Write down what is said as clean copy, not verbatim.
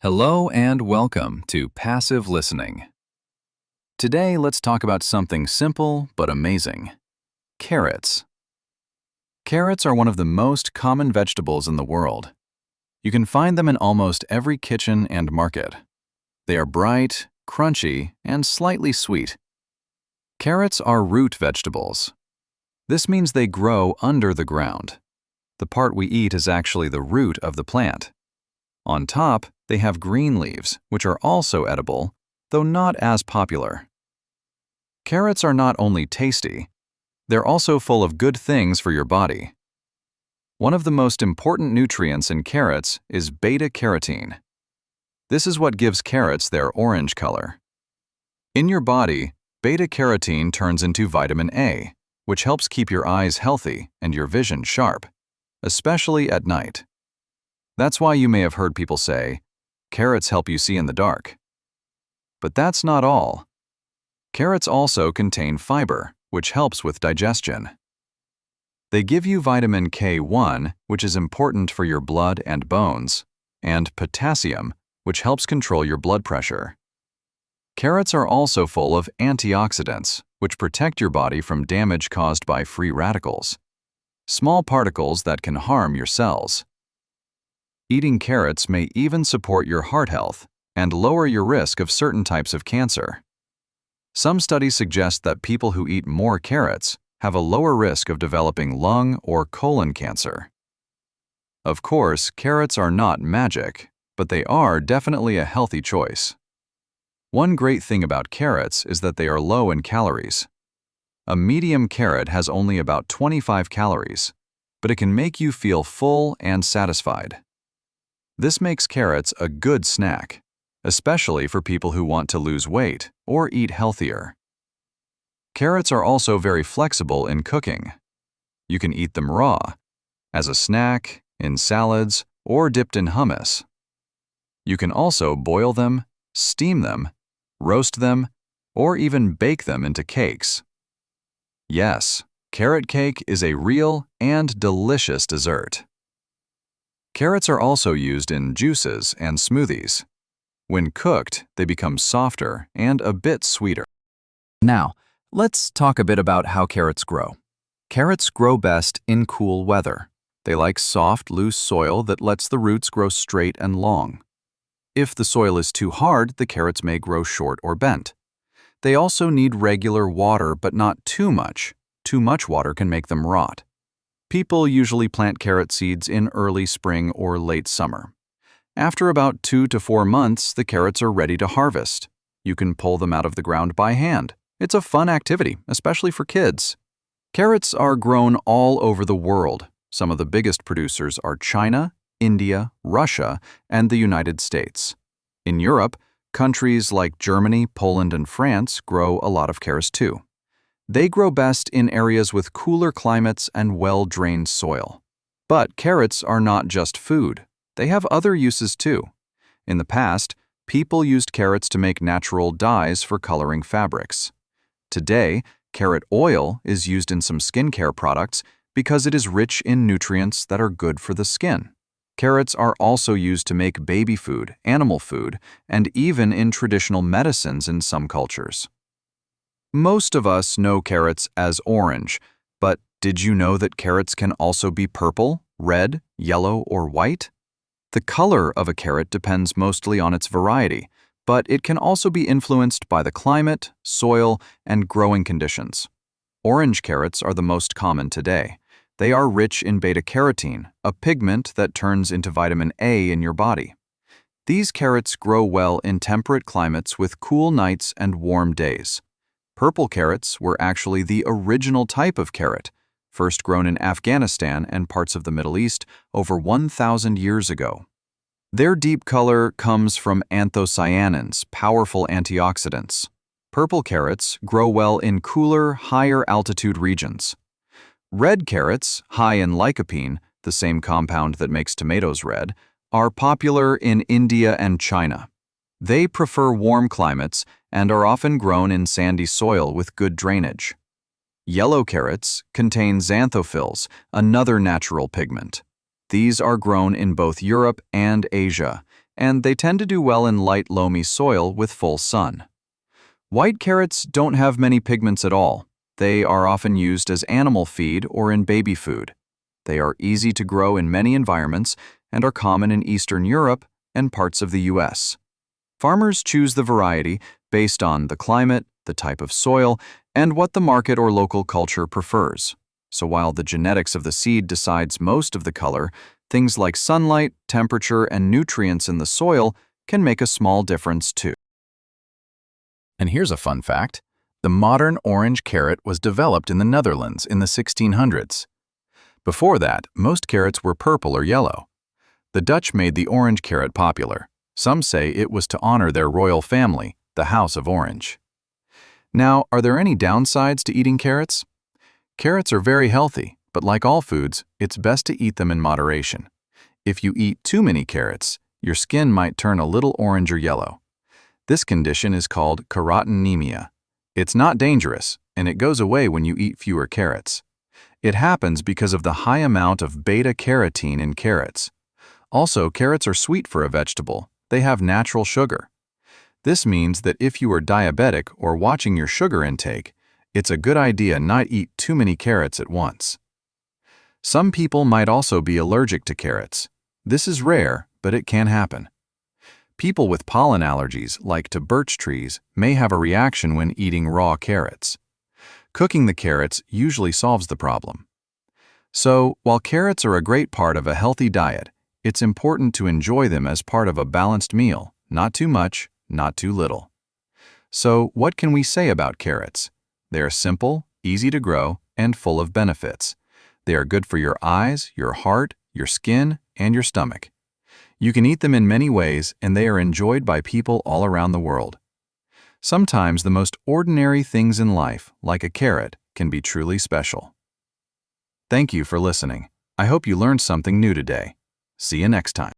Hello and welcome to Passive Listening. Today, let's talk about something simple but amazing. Carrots. Carrots are one of the most common vegetables in the world. You can find them in almost every kitchen and market. They are bright, crunchy, and slightly sweet. Carrots are root vegetables. This means they grow under the ground. The part we eat is actually the root of the plant. On top, they have green leaves, which are also edible, though not as popular. Carrots are not only tasty, they're also full of good things for your body. One of the most important nutrients in carrots is beta-carotene. This is what gives carrots their orange color. In your body, beta-carotene turns into vitamin A, which helps keep your eyes healthy and your vision sharp, especially at night. That's why you may have heard people say, carrots help you see in the dark. But that's not all. Carrots also contain fiber, which helps with digestion. They give you vitamin K1, which is important for your blood and bones, and potassium, which helps control your blood pressure. Carrots are also full of antioxidants, which protect your body from damage caused by free radicals, small particles that can harm your cells. Eating carrots may even support your heart health and lower your risk of certain types of cancer. Some studies suggest that people who eat more carrots have a lower risk of developing lung or colon cancer. Of course, carrots are not magic, but they are definitely a healthy choice. One great thing about carrots is that they are low in calories. A medium carrot has only about 25 calories, but it can make you feel full and satisfied. This makes carrots a good snack, especially for people who want to lose weight or eat healthier. Carrots are also very flexible in cooking. You can eat them raw, as a snack, in salads, or dipped in hummus. You can also boil them, steam them, roast them, or even bake them into cakes. Yes, carrot cake is a real and delicious dessert. Carrots are also used in juices and smoothies. When cooked, they become softer and a bit sweeter. Now, let's talk a bit about how carrots grow. Carrots grow best in cool weather. They like soft, loose soil that lets the roots grow straight and long. If the soil is too hard, the carrots may grow short or bent. They also need regular water, but not too much. Too much water can make them rot. People usually plant carrot seeds in early spring or late summer. After about 2 to 4 months, the carrots are ready to harvest. You can pull them out of the ground by hand. It's a fun activity, especially for kids. Carrots are grown all over the world. Some of the biggest producers are China, India, Russia, and the United States. In Europe, countries like Germany, Poland, and France grow a lot of carrots too. They grow best in areas with cooler climates and well-drained soil. But carrots are not just food. They have other uses too. In the past, people used carrots to make natural dyes for coloring fabrics. Today, carrot oil is used in some skincare products because it is rich in nutrients that are good for the skin. Carrots are also used to make baby food, animal food, and even in traditional medicines in some cultures. Most of us know carrots as orange, but did you know that carrots can also be purple, red, yellow, or white? The color of a carrot depends mostly on its variety, but it can also be influenced by the climate, soil, and growing conditions. Orange carrots are the most common today. They are rich in beta-carotene, a pigment that turns into vitamin A in your body. These carrots grow well in temperate climates with cool nights and warm days. Purple carrots were actually the original type of carrot, first grown in Afghanistan and parts of the Middle East over 1,000 years ago. Their deep color comes from anthocyanins, powerful antioxidants. Purple carrots grow well in cooler, higher altitude regions. Red carrots, high in lycopene, the same compound that makes tomatoes red, are popular in India and China. They prefer warm climates and are often grown in sandy soil with good drainage. Yellow carrots contain xanthophylls, another natural pigment. These are grown in both Europe and Asia, and they tend to do well in light, loamy soil with full sun. White carrots don't have many pigments at all. They are often used as animal feed or in baby food. They are easy to grow in many environments and are common in Eastern Europe and parts of the US. Farmers choose the variety based on the climate, the type of soil, and what the market or local culture prefers. So while the genetics of the seed decides most of the color, things like sunlight, temperature, and nutrients in the soil can make a small difference too. And here's a fun fact. The modern orange carrot was developed in the Netherlands in the 1600s. Before that, most carrots were purple or yellow. The Dutch made the orange carrot popular. Some say it was to honor their royal family, the House of Orange. Now, are there any downsides to eating carrots? Carrots are very healthy, but like all foods, it's best to eat them in moderation. If you eat too many carrots, your skin might turn a little orange or yellow. This condition is called carotenemia. It's not dangerous, and it goes away when you eat fewer carrots. It happens because of the high amount of beta-carotene in carrots. Also, carrots are sweet for a vegetable. They have natural sugar. This means that if you are diabetic or watching your sugar intake, it's a good idea not eat too many carrots at once. Some people might also be allergic to carrots. This is rare, but it can happen. People with pollen allergies, like to birch trees, may have a reaction when eating raw carrots. Cooking the carrots usually solves the problem. So, while carrots are a great part of a healthy diet, it's important to enjoy them as part of a balanced meal, not too much, not too little. So, what can we say about carrots? They are simple, easy to grow, and full of benefits. They are good for your eyes, your heart, your skin, and your stomach. You can eat them in many ways, and they are enjoyed by people all around the world. Sometimes the most ordinary things in life, like a carrot, can be truly special. Thank you for listening. I hope you learned something new today. See you next time.